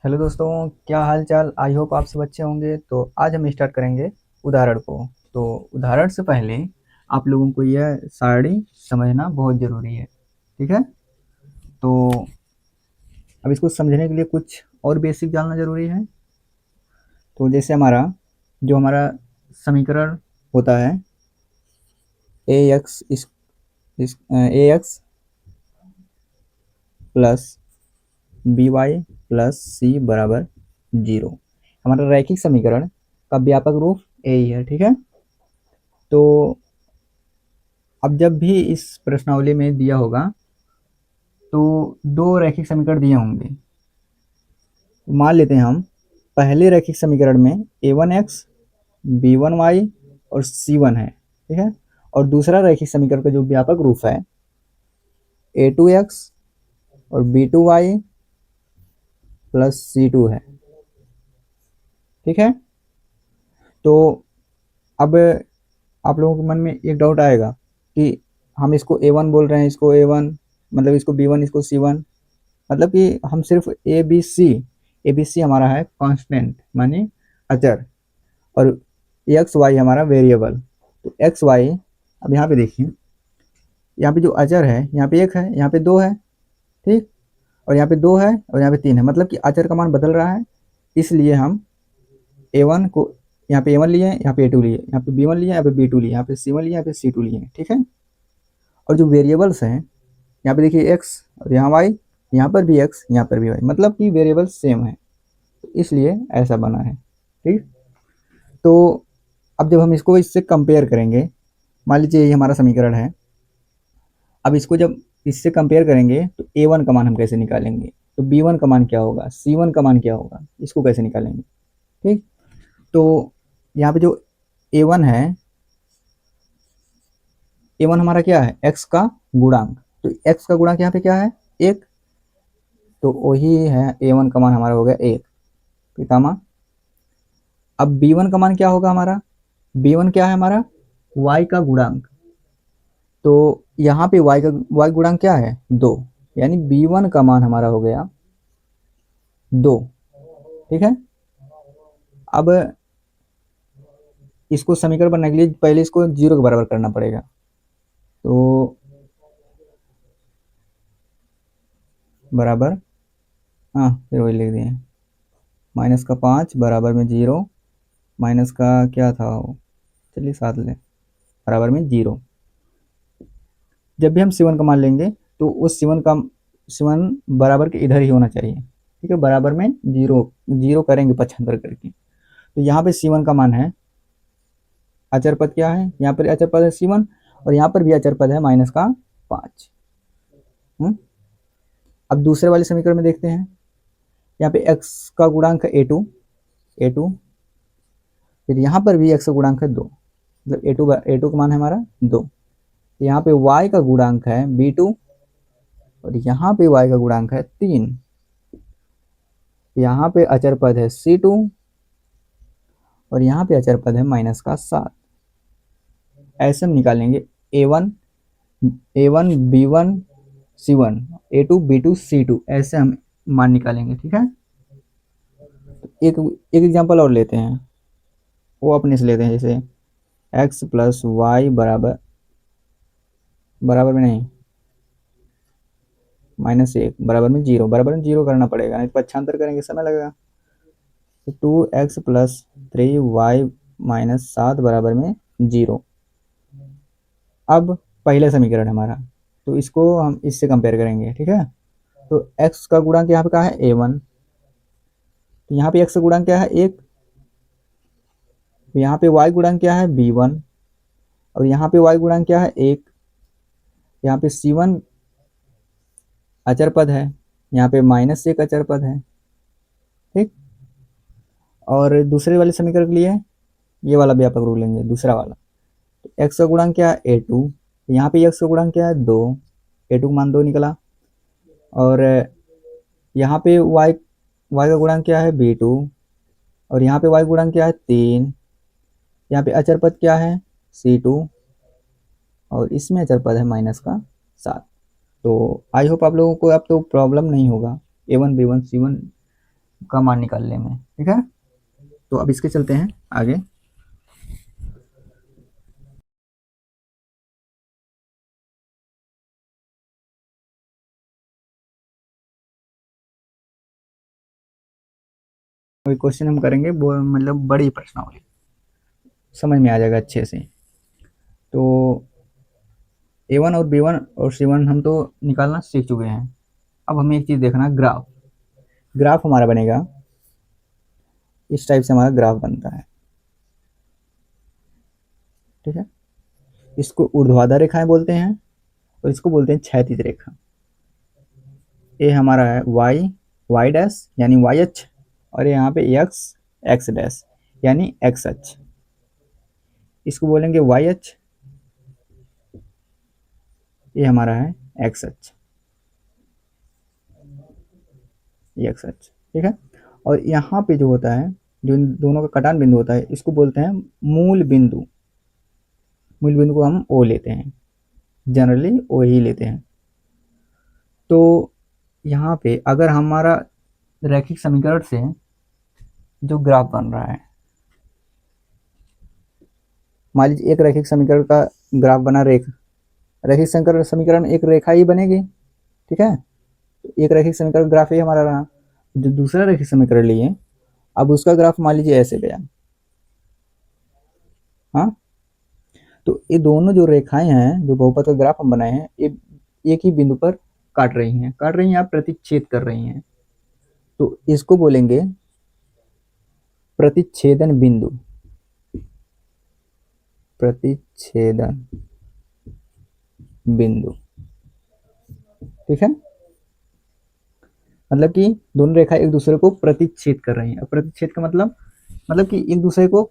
Hello दोस्तों, क्या हाल चाल। आई होप आप सब अच्छे होंगे। तो आज हम स्टार्ट करेंगे उदाहरण को। तो उदाहरण से पहले आप लोगों को यह सारणी समझना बहुत ज़रूरी है। ठीक है। तो अब इसको समझने के लिए कुछ और बेसिक जानना ज़रूरी है। तो जैसे हमारा समीकरण होता है A X A X plus B Y plus C बराबर जीरो। हमारा रैखिक समीकरण का व्यापक रूप ए ही है। ठीक है। तो अब जब भी इस प्रश्नावली में दिया होगा तो दो रैखिक समीकरण दिए होंगे। मान लेते हैं हम पहले रैखिक समीकरण में a1x b1y और c1 है। ठीक है। और दूसरा रैखिक समीकरण का जो व्यापक रूप है a2x और b2y प्लस c2 है। ठीक है। तो अब आप लोगों के मन में एक डाउट आएगा कि हम इसको a1 बोल रहे हैं, इसको a1 मतलब इसको b1, इसको c1, मतलब कि हम सिर्फ ए बी सी हमारा है कांस्टेंट माने अचर, और एक्स वाई हमारा वेरिएबल। तो एक्स वाई, अब यहाँ पे देखिए, यहाँ पे जो अचर है यहाँ पे एक है, यहाँ पे दो है। ठीक। और यहाँ पे दो है और यहाँ पे तीन है, मतलब कि अचर का मान बदल रहा है। इसलिए हम a1 को यहाँ पे a1 लिए, यहाँ पे a2 लिए, यहाँ पे b1 लिए, यहाँ पे b2 लिए, यहाँ पे c1 लिए, यहाँ पे c2 लिए। ठीक है। और जो वेरिएबल्स हैं यहाँ पे देखिए x और यहाँ y, यहाँ पर भी x, यहाँ पर भी y, मतलब कि वेरिएबल सेम है, इसलिए ऐसा बना है। ठीक। तो अब जब हम इसको इससे कंपेयर करेंगे, मान लीजिए ये हमारा समीकरण है। अब इसको जब इससे कंपेयर करेंगे तो a1 का मान हम कैसे निकालेंगे, तो b1 का मान क्या होगा, c1 का मान क्या होगा, इसको कैसे निकालेंगे। ठीक। तो यहाँ पे जो a1 है, a1 हमारा क्या है, x का गुणांक। तो x का गुणांक यहाँ पे क्या है, एक। तो वही है a1 का मान हमारा हो गया एक पितामा। अब b1 का मान क्या होगा हमारा, b1 क्या है हमारा, y का गुणांक। तो यहाँ पे y गुणांक क्या है, दो, यानी b1 का मान हमारा हो गया दो। ठीक है। अब इसको समीकरण बनने के लिए पहले इसको जीरो के बराबर करना पड़ेगा। तो बराबर, हाँ फिर वही लिख दिए, माइनस का 5 बराबर में जीरो, माइनस का क्या था वो, चलिए साथ लें, बराबर में जीरो। जब भी हम C1 का मान लेंगे तो उस C1 बराबर के इधर ही होना चाहिए। ठीक है। बराबर में जीरो, जीरो करेंगे पक्षांतर करके। तो यहाँ पे C1 का मान है, अचर पद क्या है, यहाँ पर अचर पद है C1, और यहाँ पर भी अचर पद है माइनस का 5। अब दूसरे वाले समीकरण में देखते हैं, यहाँ पे x का गुणांक है a2, फिर यहाँ पर भी x का गुणांक है 2, मतलब a2 का मान है हमारा 2। यहाँ पे y का गुणांक है b2, और यहाँ पे y का गुणांक है 3। यहाँ पे अचर पद है c2, और यहाँ पे अचर पद है माइनस का 7। ऐसे हम निकालेंगे a1 b1 c1, a2 b2 c2, ऐसे हम मान निकालेंगे। ठीक है। एक एक एग्जांपल और लेते हैं, वो अपने से लेते हैं, जैसे x प्लस वाई बराबर, बराबर में नहीं, माइनस एक बराबर में जीरो, बराबर में जीरो करना पड़ेगा, नहीं तो पक्षांतर करेंगे समय लगेगा। तो 2x प्लस 3y माइनस 7 बराबर में जीरो। अब पहले समीकरण हमारा, तो इसको हम इससे कंपेयर करेंगे। ठीक है। तो x का गुणांक यहाँ पे क्या है, a1, तो यहाँ पे x का गुणांक क्या है एक, तो यहाँ पे y गुणांक क्या है b1, और यहाँ पे y गुणांक क्या है एक। यहाँ पे c1 अचर पद है, यहाँ पे माइनस एक अचर पद है। ठीक। और दूसरे वाले समीकरण के लिए ये वाला व्यापक रूप लेंगे, दूसरा वाला। तो x का गुणांक क्या है a2, यहाँ पे x का गुणांक क्या है 2, a2 का मान 2 निकला। और यहाँ पे y का गुणांक क्या है b2, और यहाँ पे y गुणांक क्या है 3। यहाँ पे अचर पद क्या है c2, और इसमें अचर पद है माइनस का 7। तो आई होप आप लोगों को अब तो प्रॉब्लम नहीं होगा, a1 b1 c1 का मान निकालने में, ठीक है। तो अब इसके चलते हैं आगे। कोई क्वेश्चन हम करेंगे वो मतलब बड़ी प्रश्नावली, समझ में आ जाएगा अच्छे से। तो A1 और B1 और C1 हम तो निकालना सीख चुके हैं। अब हमें एक चीज़ देखना, ग्राफ। ग्राफ हमारा बनेगा इस टाइप से, हमारा ग्राफ बनता है, ठीक है। इसको ऊर्ध्वाधर रेखाएं बोलते हैं और इसको बोलते हैं क्षैतिज रेखा। ये हमारा है वाई, वाई डैश यानी वाई अक्ष, और यहाँ पे एक्स, एक्स डैश यानी एक्स अक्ष। इसको बोलेंगे वाई अक्ष, ये हमारा है एक्स अक्ष, ये एक्स अक्ष, ठीक है। और यहाँ पे जो होता है, जो इन दोनों का कटान बिंदु होता है, इसको बोलते हैं मूल बिंदु। मूल बिंदु को हम ओ लेते हैं, जनरली ओ ही लेते हैं। तो यहाँ पे अगर हमारा रैखिक समीकरण से जो ग्राफ बन रहा है, मान लीजिए एक रैखिक समीकरण का ग्राफ बना, रैखिक समीकरण एक रेखा ही बनेगी, ठीक है। तो एक रैखिक समीकरण ग्राफ ही हमारा रहा। जो दूसरा रैखिक समीकरण लिए, अब उसका ग्राफ मान लीजिए ऐसे गया, हाँ। तो ये दोनों जो रेखाएं हैं, जो बहुपद का ग्राफ हम बनाए हैं, ये एक ही बिंदु पर काट रही हैं, आप प्रतिच्छेद कर रही हैं। तो इसको बोलेंगे प्रतिच्छेदन बिंदु, प्रतिच्छेदन बिंदु, ठीक है। मतलब कि दोनों रेखा एक दूसरे को प्रतिच्छेद कर रही हैं। प्रतिच्छेद का मतलब कि एक दूसरे को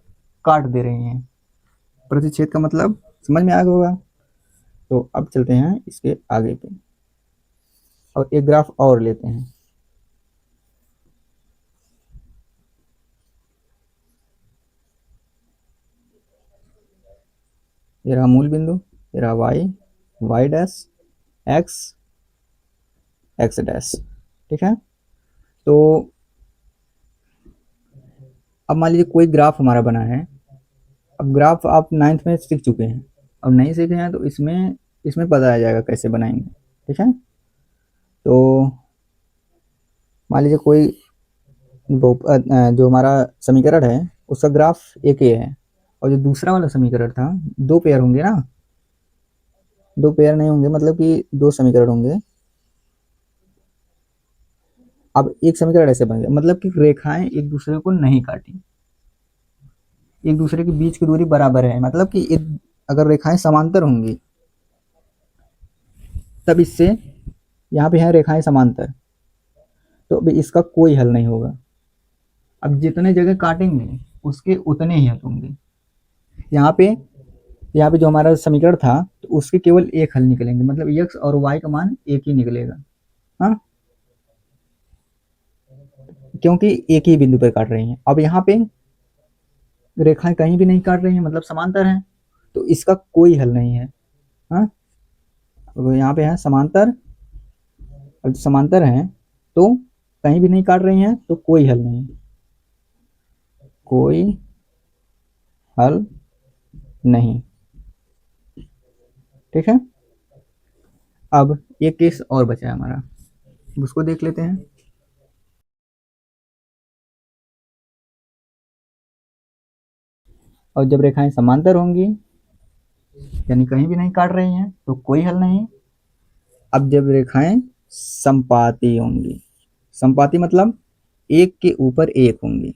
काट दे रही हैं। प्रतिच्छेद का मतलब समझ में आ गया होगा। तो अब चलते हैं इसके आगे पे और एक ग्राफ और लेते हैं। ये रहा मूल बिंदु, ये रहा Y, Y dash, X, X dash, ठीक है। तो अब मान लीजिए कोई ग्राफ हमारा बना है। अब ग्राफ आप 9th में सीख चुके हैं, अब नहीं सीखे हैं तो इसमें इसमें पता आ जाएगा कैसे बनाएंगे, ठीक है। तो मान लीजिए कोई जो हमारा समीकरण है उसका ग्राफ एक ही है, और जो दूसरा वाला समीकरण था, दो पेयर होंगे ना, दो पेयर नहीं होंगे, मतलब कि दो समीकरण होंगे। अब एक समीकरण ऐसे बन गया, मतलब कि रेखाएं एक दूसरे को नहीं काटी, एक दूसरे के बीच की दूरी बराबर है, मतलब कि अगर रेखाएं समांतर होंगी तब इससे, यहाँ पे है रेखाएं समांतर, तो अभी इसका कोई हल नहीं होगा। अब जितने जगह काटेंगे उसके उतने ही हल होंगे। यहाँ पे जो हमारा समीकरण था, तो उसके केवल एक हल निकलेंगे, मतलब x और y का मान एक ही निकलेगा, हाँ, क्योंकि एक ही बिंदु पर काट रही हैं। अब यहाँ पे रेखाएं कहीं भी नहीं काट रही हैं, मतलब समांतर हैं, तो इसका कोई हल नहीं है, हाँ। अब यहाँ पे है समांतर, अब समांतर हैं तो कहीं भी नहीं काट रही हैं, तो कोई हल नहीं, कोई हल नहीं, ठीक है। अब एक केस और बचा है हमारा, उसको देख लेते हैं। और जब रेखाएं समांतर होंगी, यानी कहीं भी नहीं काट रही हैं, तो कोई हल नहीं। अब जब रेखाएं संपाती होंगी, संपाती मतलब एक के ऊपर एक होंगी,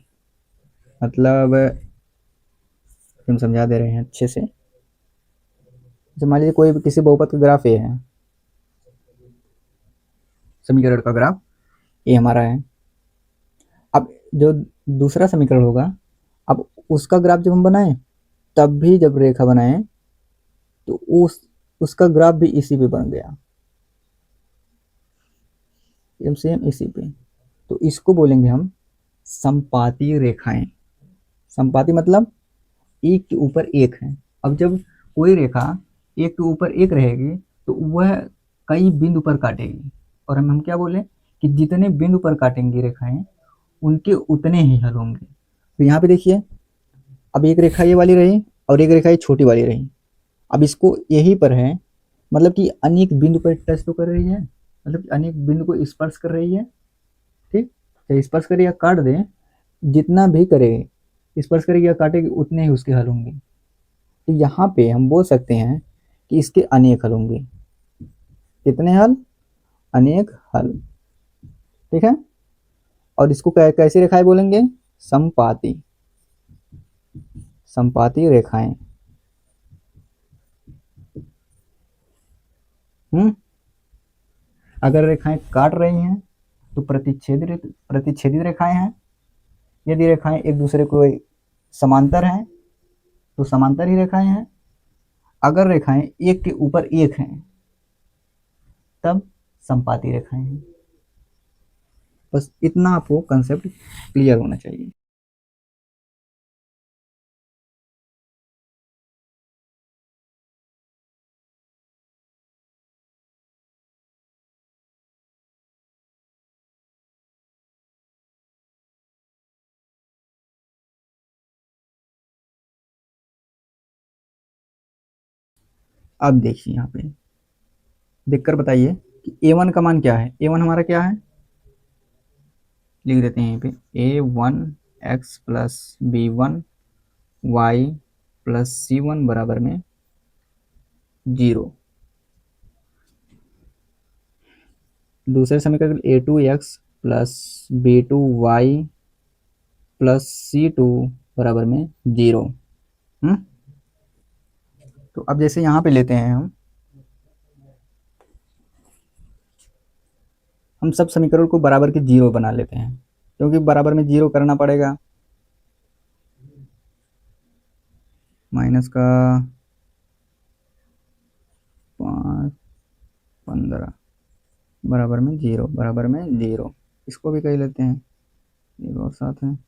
मतलब हम समझा दे रहे हैं अच्छे से। जब मान लीजिए कोई किसी बहुपद का ग्राफ ए है, समीकरण का ग्राफ ए हमारा है। अब जो दूसरा समीकरण होगा, अब उसका ग्राफ जब हम बनाएं, तब भी जब रेखा बनाएं तो उसका ग्राफ भी इसी पे बन गया, सेम इसी पे। तो इसको बोलेंगे हम संपाती रेखाएं। संपाती मतलब एक के ऊपर एक है। अब जब कोई रेखा एक के ऊपर एक रहेगी तो वह कई बिंदु पर काटेगी, और हम क्या बोले कि जितने बिंदु पर काटेंगी रेखाएं उनके उतने ही हल होंगे। तो यहाँ पे देखिए, अब एक रेखा ये वाली रही और एक रेखा ये छोटी वाली रही। अब इसको यहीं पर है, मतलब कि अनेक बिंदु पर टच तो कर रही है, मतलब अनेक बिंदु को स्पर्श कर रही है। ठीक, चाहे स्पर्श करे या काट दे, जितना भी करे, स्पर्श करेगी या काटेगी, उतने ही उसके हल होंगे। तो यहाँ पे हम बोल सकते हैं कि इसके अनेक हल होंगे। कितने हल? अनेक हल। ठीक है, और इसको कैसी रेखाएं बोलेंगे? समपाती, समपाती रेखाएं। अगर रेखाएं काट रही हैं तो प्रतिच्छेदित रेखाएं हैं। यदि रेखाएं एक दूसरे को समांतर हैं तो समांतर ही रेखाएं हैं। अगर रेखाएं एक के ऊपर एक हैं तब समपाती रेखाएं हैं। बस इतना आपको कंसेप्ट क्लियर होना चाहिए। अब देखिए यहाँ पे देखकर बताइए कि a1 का मान क्या है। a1 हमारा क्या है, लिख देते हैं यहाँ पे a1 x plus b1 y plus c1 बराबर में 0। दूसरे समीकरण a2x plus b2y plus c2 बराबर में 0। तो अब जैसे यहाँ पे लेते हैं हम सब समीकरण को बराबर के 0 बना लेते हैं, क्योंकि बराबर में 0 करना पड़ेगा। माइनस का 5 15 बराबर में 0, बराबर में 0। इसको भी कह लेते हैं, 0 और 7 है।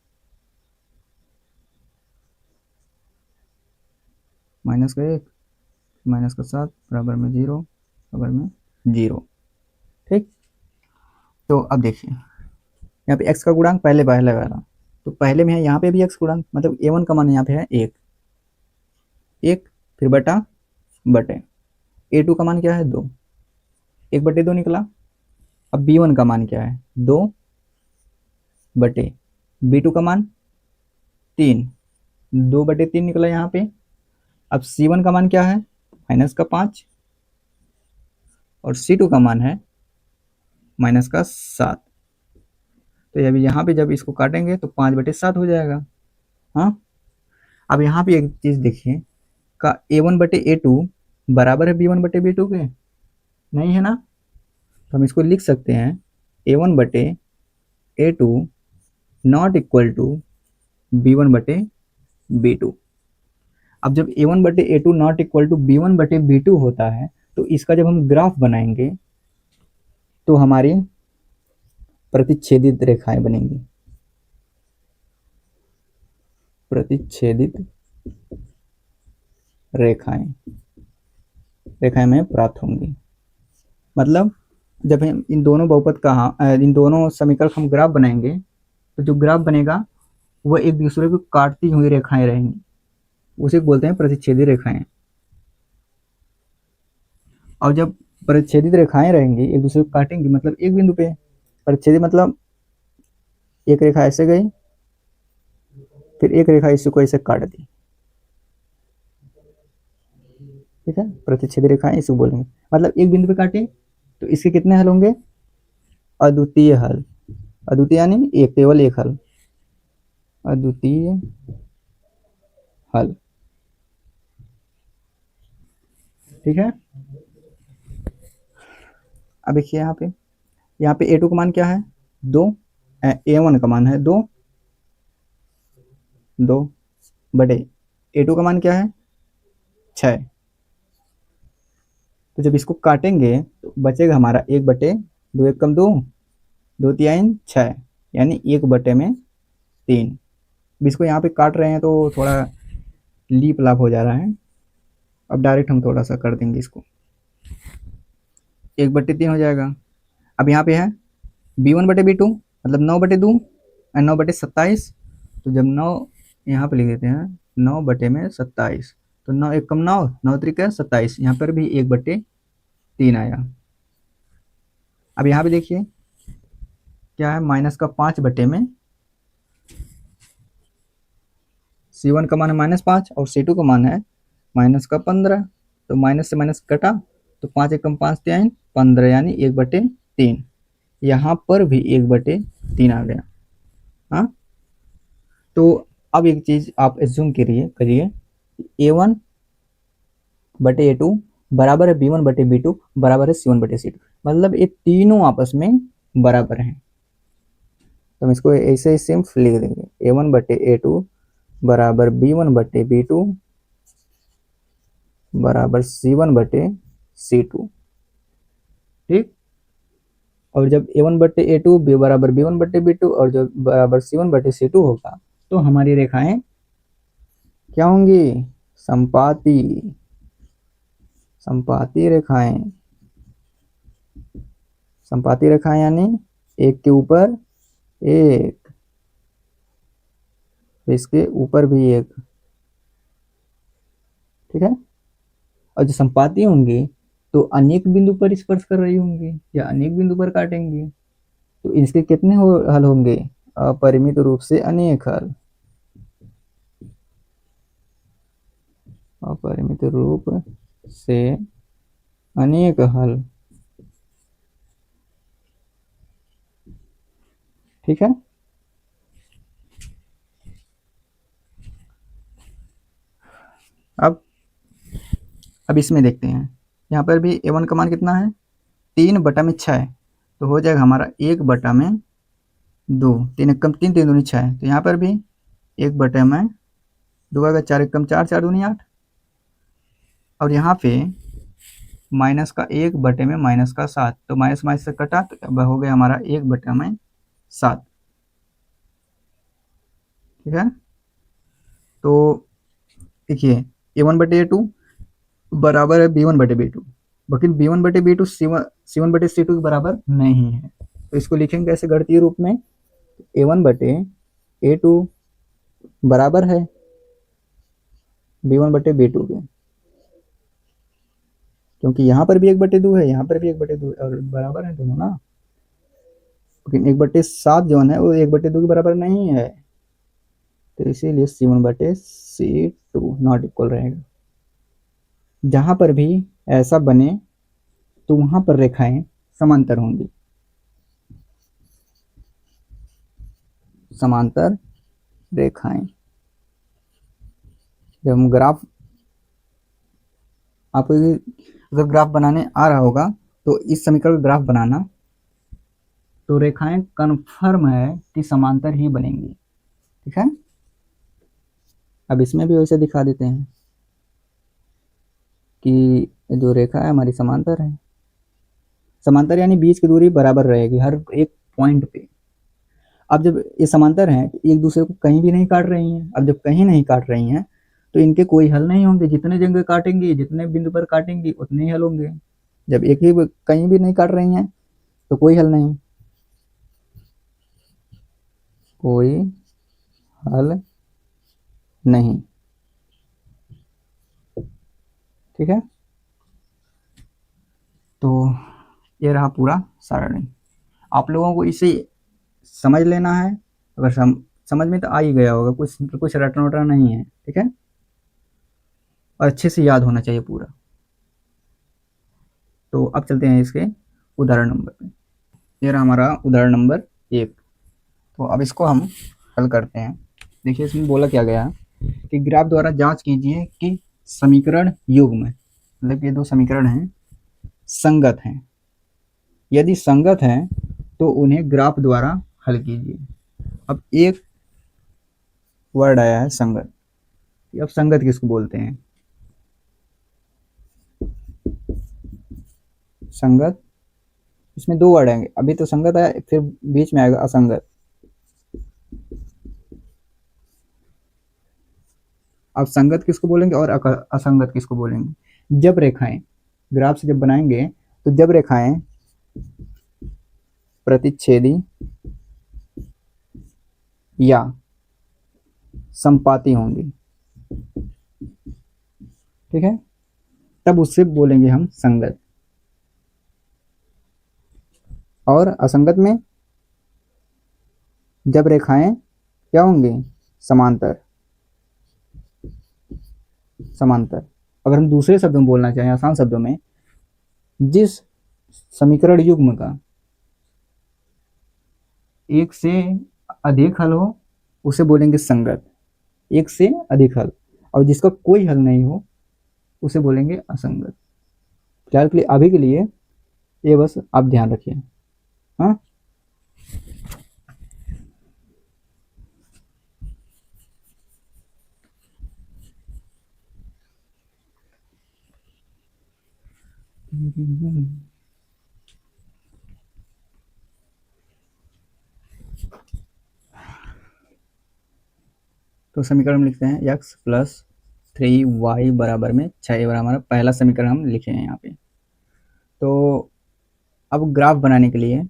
माइनस का 1 माइनस का 7 बराबर में 0, बराबर में 0। ठीक, तो अब देखिए यहाँ पे x का गुणांक पहले पहले वाला, तो पहले में है, यहाँ पे भी x गुणांक, मतलब a1 का मान यहाँ पे है 1, 1 फिर बटा बटे a2 का मान क्या है 2, 1/2 निकला। अब b1 का मान क्या है 2 बटे b2 का मान 3, 2/3 निकला यहाँ पे। अब c1 का मान क्या है माइनस का 5 और c2 का मान है माइनस का 7। तो अभी यहाँ पे जब इसको काटेंगे तो 5/7 हो जाएगा। हाँ, अब यहाँ पे एक चीज देखिए, का a1/a2 बराबर है b1/b2 के, नहीं है ना। तो हम इसको लिख सकते हैं a1/a2 not equal to b1/b2। अब जब a1/a2 not equal to b1/b2 होता है तो इसका जब हम ग्राफ बनाएंगे तो हमारी प्रतिच्छेदित रेखाएं बनेंगी, प्रतिच्छेदित रेखाएं रेखाएं में प्राप्त होंगी। मतलब जब हम इन दोनों बहुपद का इन दोनों समीकरण हम ग्राफ बनाएंगे तो जो ग्राफ बनेगा वह एक दूसरे को काटती हुई रेखाएं रहेंगी, उसे बोलते हैं प्रतिच्छेदी रेखाएं। और जब प्रतिच्छेदित रेखाएं रहेंगी एक दूसरे को काटेंगी, मतलब एक बिंदु पे प्रतिच्छेदी, मतलब एक रेखा ऐसे गई फिर एक रेखा इसको ऐसे काट दी। ठीक है, प्रतिच्छेदी रेखाएं इसको बोलेंगे, मतलब एक बिंदु पे काटे तो इसके कितने हल होंगे? अद्वितीय हल। अद्वितीय यानी एक, केवल एक हल, अद्वितीय हल। ठीक है, अब देखिए यहाँ पे a2 का मान क्या है 2, a1 का मान है 2, 2 बटे a2 का मान क्या है 6। तो जब इसको काटेंगे तो बचेगा हमारा 1/2, 1 कम 2, 2 3 6, यानी 1/3। इसको यहाँ पे काट रहे हैं तो थोड़ा लीप लाप हो जा रहा है। अब डायरेक्ट हम थोड़ा सा कर देंगे इसको, 1/3 हो जाएगा। अब यहाँ पे है b1/b2 मतलब 9/2, 9/27, तो जब 9 यहाँ पे लिख देते हैं 9/27, तो 9 1 कम 9, 9 त्रिक 27, यहाँ पर भी 1/3 आया। अब यहाँ पे देखिए क्या है, माइनस का 5/में, C1 का मान है -5 और C2 का मान है -15, तो माइनस से माइनस कटा, तो 5 1 कम 5 3 15, यानी 1/3। यहाँ पर भी 1/3 आ गया। हाँ, तो अब एक चीज आप एज्यूम करिए A1/A2 बराबर है B1/B2 बराबर है C1/C2, मतलब ये तीनों आपस में बराबर हैं। तो हम इसको ऐसे ही सिंपल लिख देंगे, A1/A2 बराबर B1/B2 बराबर C1/C2। ठीक, और जब A1/A2 बराबर B1/B2 और जो बराबर C1/C2 होगा, तो हमारी रेखाएं क्या होंगी, संपाती, संपाती रेखाएं। संपाती रेखाएं यानी एक के ऊपर एक, इसके ऊपर भी एक। ठीक है, और जो संपाती होंगी तो अनेक बिंदु पर स्पर्श कर रही होंगी या अनेक बिंदु पर काटेंगे, तो इसके कितने हल होंगे, अपरिमित रूप से अनेक हल, अपरिमित रूप से अनेक हल। ठीक है, अब इसमें देखते हैं, यहाँ पर भी A1 का मान कितना है, 3/6, तो हो जाएगा हमारा 1/2, 3 एक कम 3, 3 दूनी 6, तो यहाँ पर भी 1/2 आएगा, 4 एक कम 4, 4 दूनी 8, और यहाँ पे माइनस का 1/-7, तो माइनस माइनस से कटा, तो अब हो गया हमारा 1/7। ठीक है, तो देखिए A1/A2 बराबर है B1/B2, लेकिन B1/B2 C1/C2 के बराबर नहीं है, तो इसको लिखेंगे कैसे गणितीय रूप में, A1/A2 बराबर है B1/B2 के, क्योंकि यहाँ पर भी 1/2 है, यहाँ पर भी 1/2 है, और बराबर है दोनों ना, लेकिन 1/7 जो है वो 1/2 के बराबर नहीं है, तो इसीलिए C1/C2 नॉट इक्वल रहेगा। जहां पर भी ऐसा बने तो वहां पर रेखाएं समांतर होंगी, समांतर रेखाएं। जब हम ग्राफ, आपको अगर ग्राफ बनाने आ रहा होगा तो इस समीकरण का ग्राफ बनाना, तो रेखाएं कन्फर्म है कि समांतर ही बनेंगी। ठीक है, अब इसमें भी वैसे दिखा देते हैं कि जो रेखा है हमारी समांतर है, समांतर यानी बीच की दूरी बराबर रहेगी हर एक पॉइंट पे। अब जब ये समांतर हैं, एक दूसरे को कहीं भी नहीं काट रही हैं, अब जब कहीं नहीं काट रही हैं तो इनके कोई हल नहीं होंगे, जितने जगह काटेंगे, जितने बिंदु पर काटेंगे उतने ही हल होंगे। जब एक ही कहीं भी नहीं काट रही हैं तो कोई हल नहीं, कोई हल नहीं। ठीक है, तो ये रहा पूरा सारणी। आप लोगों को इसे समझ लेना है, अगर समझ में तो आ ही गया होगा, कुछ कुछ रटना वटना नहीं है। ठीक है, और अच्छे से याद होना चाहिए पूरा। तो अब चलते हैं इसके उदाहरण नंबर पे। ये रहा हमारा उदाहरण नंबर 1। तो अब इसको हम हल करते हैं। देखिए इसमें बोला क्या गया कि ग्राफ द्वारा जांच कीजिए कि समीकरण युग्म, मतलब ये दो समीकरण हैं, संगत हैं। यदि संगत हैं तो उन्हें ग्राफ द्वारा हल कीजिए। अब एक वर्ड आया है संगत, अब संगत किसको बोलते हैं, संगत, इसमें दो वर्ड आएंगे, अभी तो संगत आया, फिर बीच में आएगा असंगत। अब संगत किसको बोलेंगे और असंगत किसको बोलेंगे, जब रेखाएं ग्राफ से जब बनाएंगे तो जब रेखाएं प्रतिच्छेदी या संपाती होंगी, ठीक है, तब उससे बोलेंगे हम संगत। और असंगत में जब रेखाएं क्या होंगी, समांतर। समांतर। अगर हम दूसरे शब्दों में बोलना चाहें, आसान शब्दों में, जिस समीकरण युग्म का एक से अधिक हल हो उसे बोलेंगे संगत, एक से अधिक हल, और जिसका कोई हल नहीं हो उसे बोलेंगे असंगत। फिलहाल के लिए, अभी के लिए ये बस आप ध्यान रखिए। हाँ, तो समीकरण हम लिखते हैं x प्लस 3y बराबर में 6, ये हमारा पहला समीकरण हम लिखे हैं यहाँ पे। तो अब ग्राफ बनाने के लिए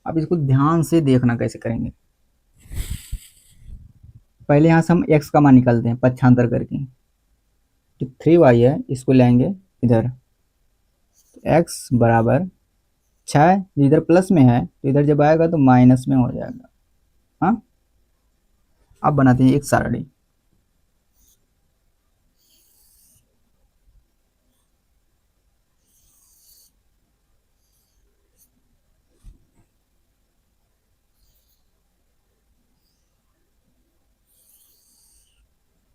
आप इसको ध्यान से देखना कैसे करेंगे। पहले यहाँ से हम x का मान निकालते हैं पक्षांतर करके, तो 3y है, इसको लेंगे इधर, x बराबर 6, इधर प्लस में है तो इधर जब आएगा तो माइनस में हो जाएगा। हाँ, अब बनाते हैं एक सारणी।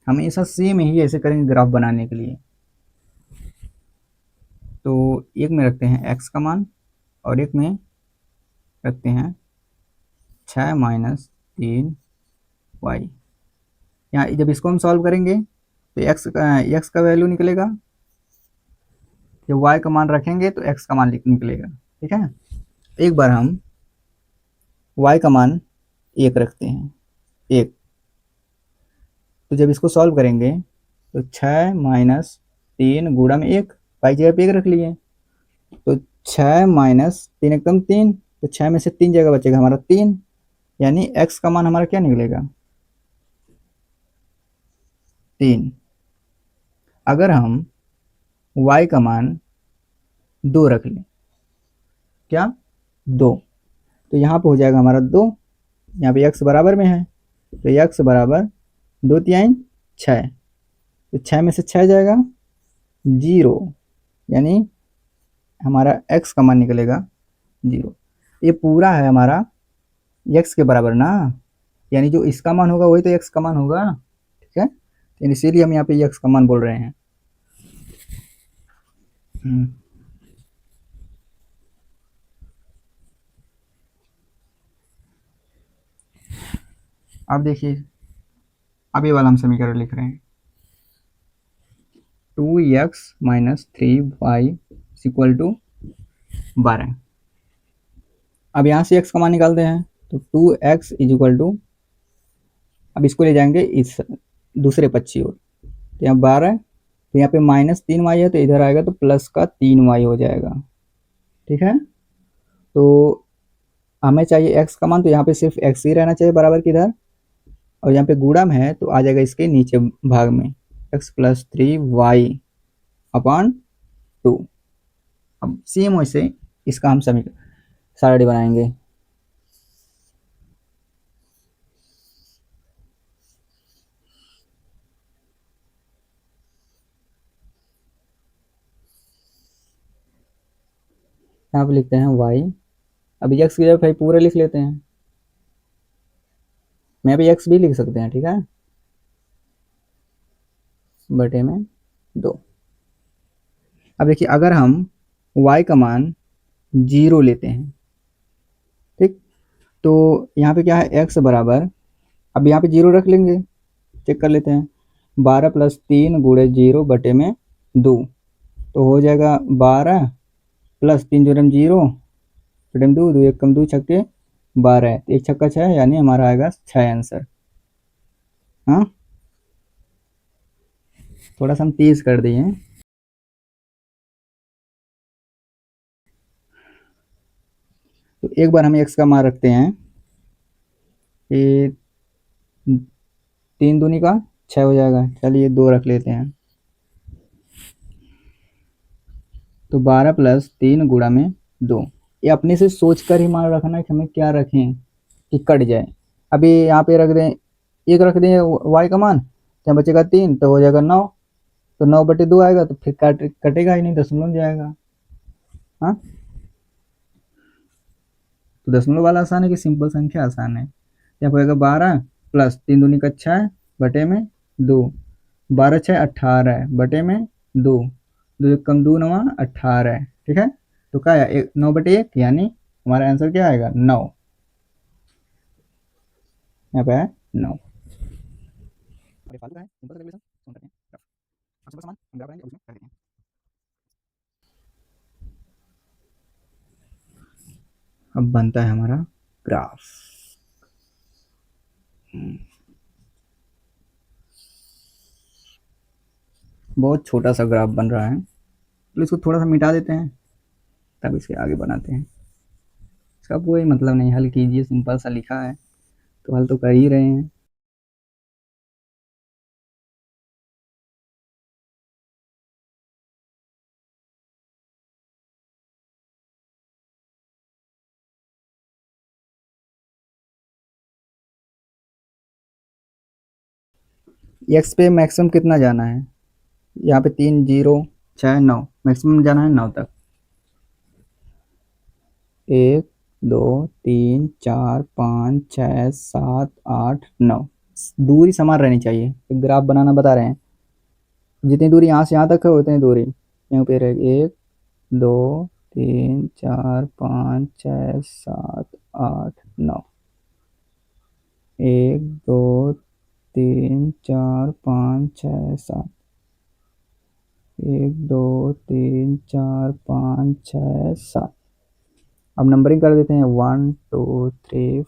हमेशा सेम ही ऐसे करेंगे ग्राफ बनाने के लिए। तो एक में रखते हैं x का मान और एक में रखते हैं 6 माइनस 3y। यहाँ जब इसको हम सॉल्व करेंगे तो x का वैल्यू निकलेगा, जब y का मान रखेंगे तो x का मान निकलेगा। ठीक है, एक बार हम y का मान 1 रखते हैं, 1, तो जब इसको सॉल्व करेंगे तो 6 माइनस 3 गुणा में 1, y जगह पे 1 रख लिए, तो 6 माइनस 3 एकदम 3, तो 6 में से 3 जगह बचेगा हमारा 3, यानी x का मान हमारा क्या निकलेगा, 3। अगर हम y का मान 2 रख लें, क्या 2, तो यहाँ पे हो जाएगा हमारा 2, यहाँ पे x बराबर में है तो x बराबर 2 तिहाई 6, तो 6 में से 6 जाएगा 0, यानी हमारा x का मान निकलेगा 0। ये पूरा है हमारा x के बराबर ना, यानी जो इसका मान होगा वही तो x का मान होगा। ठीक है, तो इसीलिए हम यहाँ पे x का मान बोल रहे हैं। अब देखिए, अब ये वाला हम समीकरण लिख रहे हैं, 2x minus 3y equal to 12। अब यहाँ से x का मान निकालते हैं, तो 2x इज इक्वल टू, अब इसको ले जाएंगे इस दूसरे पक्ष की ओर, तो यहाँ 12, तो यहाँ पे माइनस 3y है तो इधर आएगा तो प्लस का 3y हो जाएगा। ठीक है, तो हमें चाहिए x का मान, तो यहाँ पे सिर्फ x ही रहना चाहिए बराबर की इधर, और यहाँ पे गुणा में है तो आ जाएगा इसके नीचे भाग में x प्लस 3y अपॉन 2। अब सेम वैसे इसका हम समीकरण सारणी बनाएंगे। यहाँ पे लिखते हैं y, अभी x की जगह भाई पूरा लिख लेते हैं, मैं भी x भी लिख सकते हैं, ठीक है, बटे में 2। अब देखिए, अगर हम y का मान 0 लेते हैं, ठीक, तो यहाँ पे क्या है x बराबर, अब यहाँ पे 0 रख लेंगे, चेक कर लेते हैं, 12 प्लस 3 गुणे 0 बटे में 2, तो हो जाएगा 12 प्लस 3 जोड़े में 0 बटे में 2, 2 एक कम 2 छक्के 12, तो एक छक्का 6, यानी हमारा आएगा 6 आंसर। हाँ, थोड़ा सा हम तेज कर दिए हैं। तो एक बार हम x का मान रखते हैं कि 3 दूनी का 6 हो जाएगा, चलिए 2 रख लेते हैं। तो 12 प्लस 3 गुणा में 2, ये अपने से सोच कर ही मान रखना है कि हमें क्या रखें कि कट जाए। अभी यहाँ पे रख दें, एक रख दें y का मान, तो यहाँ बचेगा 3, तो हो जाएगा 9। तो 9/2 आएगा, तो फिर कटेगा ही नहीं, दशमलव जाएगा। हाँ, तो दशमलव वाला आसान है कि सिंपल संख्या आसान है। यहाँ होएगा 12 प्लस 3 दूनी का 6 बटे में 2, 12 6 18 बटे में 2, 2 एक कम 2 9 18, ठीक है। तो क्या है 9/1, यानी हमारा आंसर क्या आएगा 9, यहाँ पे है 9। अब बनता है हमारा ग्राफ। बहुत छोटा सा ग्राफ बन रहा है, तो इसको थोड़ा सा मिटा देते हैं, तब इसके आगे बनाते हैं। इसका कोई मतलब नहीं, हल कीजिए, सिंपल सा लिखा है तो हल तो कर ही रहे हैं। एक्स पे मैक्सिमम कितना जाना है, यहाँ पे 3 0 6 9, मैक्सिमम जाना है 9 तक। 1 2 3 4 5 6 7 8 9, दूरी समान रहनी चाहिए, एक ग्राफ बनाना बता रहे हैं। जितनी दूरी यहाँ से यहाँ तक है उतनी दूरी यहाँ पे रहेगी। 1 2 3 4 5 6 7 8 9, 1 2 3 4 5 6 7, 1 2 3 4 5 6 7। अब नंबरिंग कर देते हैं, 1 2 3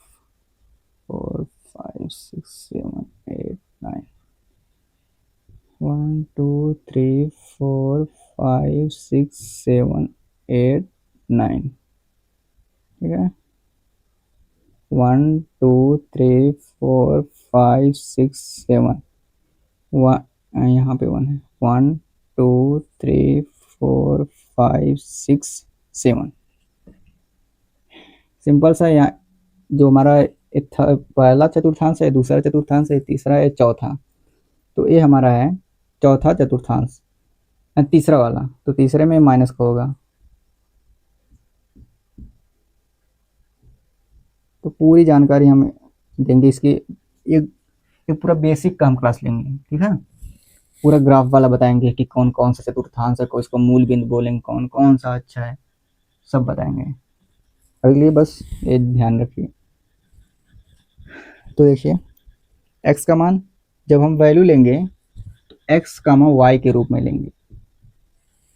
4 5 6 7 8 9, 1 2 3 4 5 6 7 8 9, ठीक है। 1 2 3 4 5 6 7, यहाँ पे 1 है, 1 2 3 4 5 6 7। सिंपल सा। यहाँ जो हमारा पहला चतुर्थांश है, दूसरा चतुर्थांश है, तीसरा है, चौथा, तो ये हमारा है चौथा चतुर्थांश, तीसरा वाला, तो तीसरे में माइनस का होगा। तो पूरी जानकारी हम देंगे इसकी, एक पूरा बेसिक का हम क्लास लेंगे, ठीक है। पूरा ग्राफ वाला बताएंगे कि कौन कौन सा चतुर्थांश है, को इसको मूल बिंदु बोलेंगे, कौन कौन सा अच्छा है, सब बताएंगे। अगले लिए बस ये ध्यान रखिए। तो देखिए, x का मान जब हम वैल्यू लेंगे तो x का मान y के रूप में लेंगे,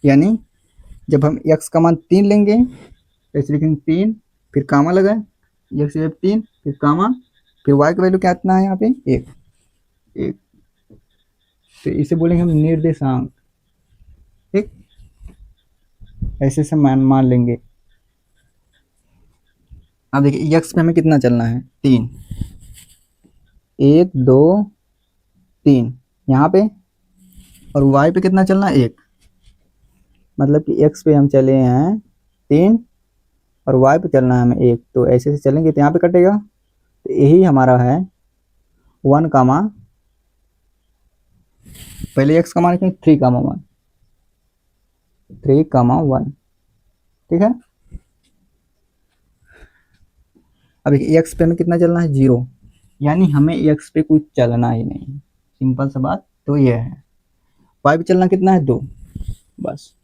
यानी जब हम x का मान 3 लेंगे तो ऐसे लिखेंगे 3, फिर कामा लगाए, x जब 3 फिर कामा, फिर y का वैल्यू कितना है यहाँ पे 1, तो इसे बोलेंगे हम निर्देशांक, ठीक। ऐसे से मान लेंगे। अब देखिए x पे हमें कितना चलना है 3, 1 2 3 यहाँ पे, और y पे कितना चलना है 1, मतलब कि x पे हम चले हैं 3 और y पे चलना है हमें 1, तो ऐसे से चलेंगे तो यहाँ पे कटेगा, तो यही हमारा है 1 कामा, पहले x का मान रखेंगे 3 कामा 1, 3 कामा 1, ठीक है। अब x पे हमें कितना चलना है 0, यानी हमें x पे कुछ चलना ही नहीं, सिंपल सा बात तो ये है। y पे चलना कितना है 2, बस।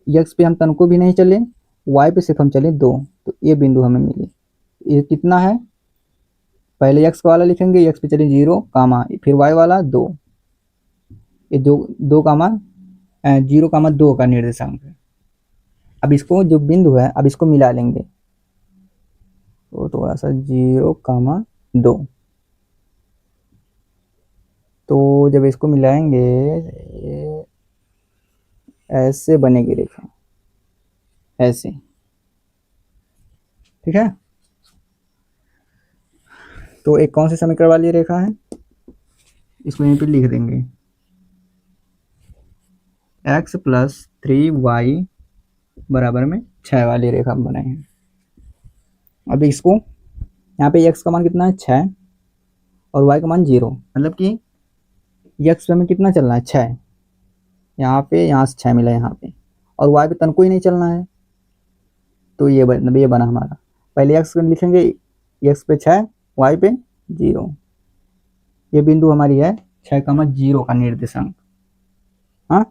x पे हम तनको भी नहीं चले, y पे सिर्फ हम चले 2, तो ये बिंदु हमें मिली। ये कितना है, पहले x वाला लिखेंगे, x पे चले 0 कामा, फिर y वाला 2, ये 2 कामा 0 कामा 2 का निर्देशांक है। अब इसको जो बिंदु है, अब इसको मिला लेंगे, तो थोड़ा सा 0 कामा 2, तो जब इसको मिलाएंगे ये ऐसे बनेगी रेखा, ऐसे, ठीक है। तो एक कौन सी समीकरण वाली रेखा है, इसको यहीं पे लिख देंगे, x प्लस 3y बराबर में 6 वाली रेखा बनाए हैं। अब इसको यहाँ पे x का मान कितना है 6 और y का मान 0, मतलब कि x पे हमें कितना चलना है 6, यहाँ पे यहाँ से 6 मिला यहाँ पे, और y पे तनको ही नहीं चलना है, तो ये बना हमारा। पहले x लिखेंगे, x पे 6 y पे 0, ये बिंदु हमारी है 6,0 का निर्देशांक। हाँ,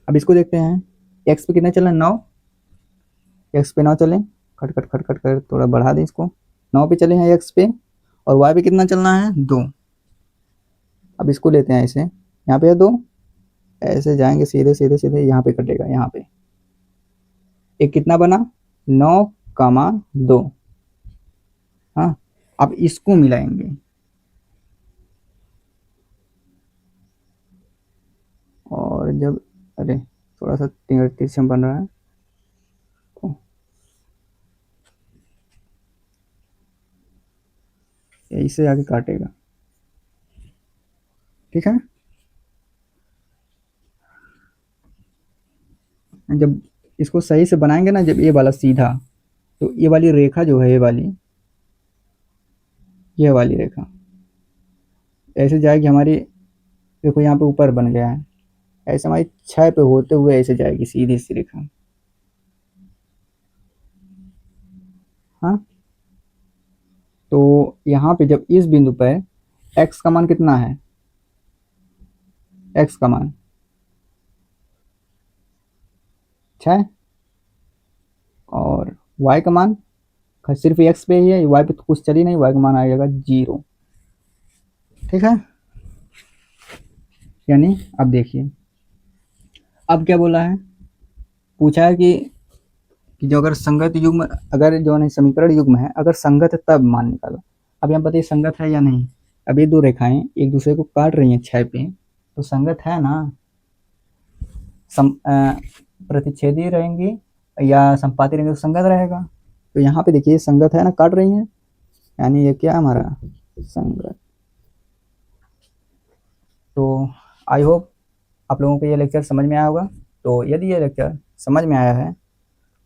अब इसको देखते हैं, x पे कितना चलना है 9, x पे 9 चलें, खट खट खट खट कर थोड़ा बढ़ा दें इसको, 9 पे चले हैं x पे, और y पे कितना चलना है 2। अब इसको लेते हैं ऐसे, यहाँ पे है 2, ऐसे जाएंगे सीधे सीधे सीधे, यहाँ पे कटेगा, यहाँ पे एक कितना बना 9,2। हाँ, अब इसको मिलाएंगे, और जब अरे थोड़ा सा तिरछा बन रहा है, तो यही से आगे काटेगा, ठीक है। जब इसको सही से बनाएंगे ना, जब ये वाला सीधा, तो ये वाली रेखा जो है, ये वाली रेखा ऐसे जाएगी हमारी, देखो यहाँ पे ऊपर बन गया है, ऐसे हमारी 6 पे होते हुए ऐसे जाएगी सीधी सी रेखा। हाँ, तो यहाँ पे जब इस बिंदु पर x का मान कितना है, x का मान 6, और y का मान सिर्फ x पे ही है, y पे तो कुछ चली नहीं, y का मान आ जाएगा 0, ठीक है। यानी अब देखिए, अब क्या बोला है, पूछा है कि जो अगर संगत युग्म, अगर जो नहीं समीकरण युग्म है, अगर संगत है तब मान निकालो। अब यहाँ बताइए संगत है या नहीं। अब ये दो रेखाएं एक दूसरे को काट रही हैं 6 पे, तो संगत है ना, प्रतिच्छेदी रहेंगी या संपाती रहेंगे तो संगत रहेगा। तो यहाँ पे देखिए संगत है ना, काट रही हैं, यानी ये क्या हमारा संगत। तो आई होप आप लोगों को ये लेक्चर समझ में आया होगा। तो यदि ये लेक्चर समझ में आया है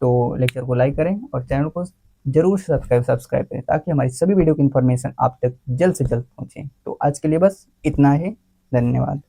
तो लेक्चर को लाइक करें और चैनल को जरूर सब्सक्राइब करें, ताकि हमारी सभी वीडियो की इन्फॉर्मेशन आप तक जल्द से जल्द पहुंचे। तो आज के लिए बस इतना ही, धन्यवाद।